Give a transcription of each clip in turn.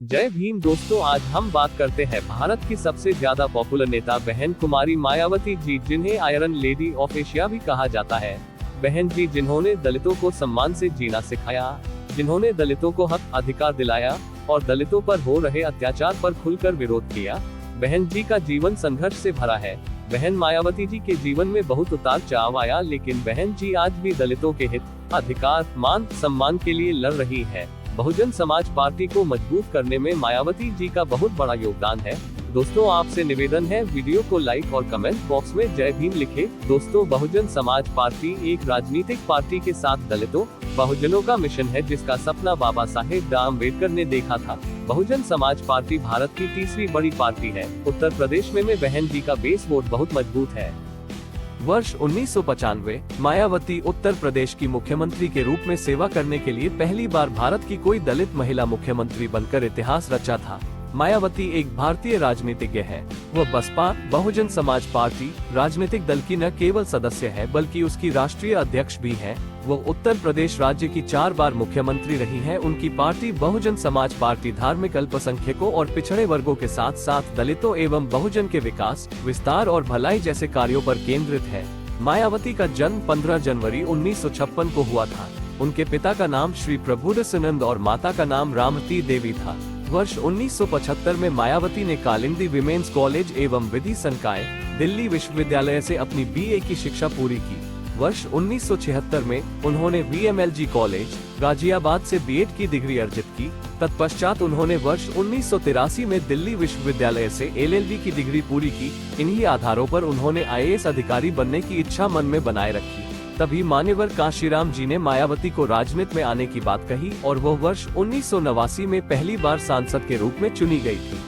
जय भीम दोस्तों, आज हम बात करते हैं भारत की सबसे ज्यादा पॉपुलर नेता बहन कुमारी मायावती जी, जिन्हें आयरन लेडी ऑफ एशिया भी कहा जाता है। बहन जी जिन्होंने दलितों को सम्मान से जीना सिखाया, जिन्होंने दलितों को हक अधिकार दिलाया और दलितों पर हो रहे अत्याचार पर खुलकर विरोध किया। बहन जी का जीवन संघर्ष से भरा है। बहन मायावती जी के जीवन में बहुत उतार चढ़ाव आया, लेकिन बहन जी आज भी दलितों के हित, अधिकार, मान सम्मान के लिए लड़ रही है। बहुजन समाज पार्टी को मजबूत करने में मायावती जी का बहुत बड़ा योगदान है। दोस्तों, आपसे निवेदन है, वीडियो को लाइक और कमेंट बॉक्स में जय भीम लिखें। दोस्तों, बहुजन समाज पार्टी एक राजनीतिक पार्टी के साथ दलितों, बहुजनों का मिशन है, जिसका सपना बाबा साहेब डॉ आम्बेडकर ने देखा था। बहुजन समाज पार्टी भारत की तीसरी बड़ी पार्टी है। उत्तर प्रदेश में बहन जी का बेस वोट बहुत मजबूत है। वर्ष 1995 मायावती उत्तर प्रदेश की मुख्यमंत्री के रूप में सेवा करने के लिए पहली बार भारत की कोई दलित महिला मुख्यमंत्री बनकर इतिहास रचा था। मायावती एक भारतीय राजनीतिज्ञ है। वह बसपा बहुजन समाज पार्टी राजनीतिक दल की न केवल सदस्य है, बल्कि उसकी राष्ट्रीय अध्यक्ष भी है। वह उत्तर प्रदेश राज्य की 4 बार मुख्यमंत्री रही है। उनकी पार्टी बहुजन समाज पार्टी धार्मिक अल्पसंख्यकों और पिछड़े वर्गों के साथ साथ दलितों एवं बहुजन के विकास, विस्तार और भलाई जैसे कार्यों पर केंद्रित है। मायावती का जन्म 15 जनवरी 1956 को हुआ था। उनके पिता का नाम श्री प्रभुदयानंद और माता का नाम रामती देवी था। वर्ष 1975 में मायावती ने कालिंदी विमेंस कॉलेज एवं विधि संकाय, दिल्ली विश्वविद्यालय से अपनी BA की शिक्षा पूरी की। वर्ष 1976 में उन्होंने VMLG कॉलेज, गाजियाबाद से B.Ed की डिग्री अर्जित की। तत्पश्चात उन्होंने वर्ष 1983 में दिल्ली विश्वविद्यालय से LLB की डिग्री पूरी की। इन्हीं आधारों पर उन्होंने IAS अधिकारी बनने की इच्छा मन में बनाए रखी। तभी मान्यवर कांशीराम जी ने मायावती को राजनीति में आने की बात कही और वह वर्ष 1989 में पहली बार सांसद के रूप में चुनी गई थी।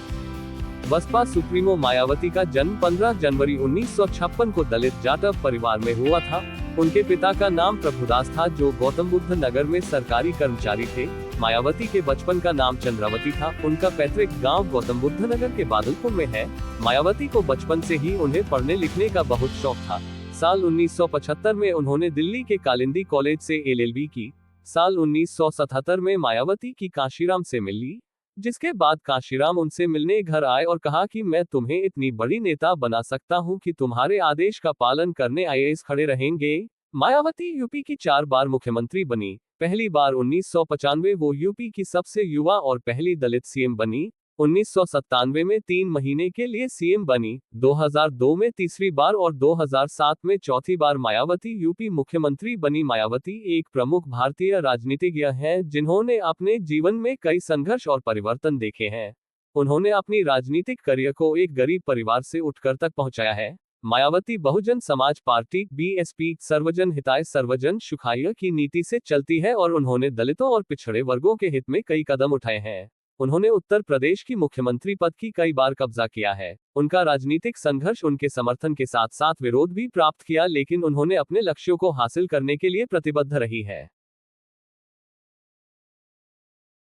बसपा सुप्रीमो मायावती का जन्म 15 जनवरी 1956 को दलित जाटव परिवार में हुआ था। उनके पिता का नाम प्रभुदास था, जो गौतम बुद्ध नगर में सरकारी कर्मचारी थे। मायावती के बचपन का नाम चंद्रावती था। उनका पैतृक गांव गौतम बुद्ध नगर के बादलपुर में है। मायावती को बचपन से ही उन्हें पढ़ने लिखने का बहुत शौक था। साल 1975 में उन्होंने दिल्ली के कालिंदी कॉलेज से LLB की। साल 1977 में मायावती की कांशीराम से मिली, जिसके बाद कांशीराम उनसे मिलने घर आए और कहा कि मैं तुम्हें इतनी बड़ी नेता बना सकता हूं कि तुम्हारे आदेश का पालन करने IAS खड़े रहेंगे। मायावती यूपी की 4 बार मुख्यमंत्री बनी। पहली बार 1995 वो यूपी की सबसे युवा और पहली दलित CM बनी। 1997 में 3 महीने के लिए CM बनी। 2002 में तीसरी बार और 2007 में चौथी बार मायावती यूपी मुख्यमंत्री बनी। मायावती एक प्रमुख भारतीय राजनीतिज्ञ हैं, जिन्होंने अपने जीवन में कई संघर्ष और परिवर्तन देखे हैं। उन्होंने अपनी राजनीतिक करियर को एक गरीब परिवार से उठकर तक पहुंचाया है। मायावती बहुजन समाज पार्टी BSP सर्वजन हिताय सर्वजन सुखाय की नीति से चलती है और उन्होंने दलितों और पिछड़े वर्गों के हित में कई कदम उठाए हैं। उन्होंने उत्तर प्रदेश की मुख्यमंत्री पद की कई बार कब्जा किया है। उनका राजनीतिक संघर्ष उनके समर्थन के साथ साथ विरोध भी प्राप्त किया, लेकिन उन्होंने अपने लक्ष्यों को हासिल करने के लिए प्रतिबद्ध रही है।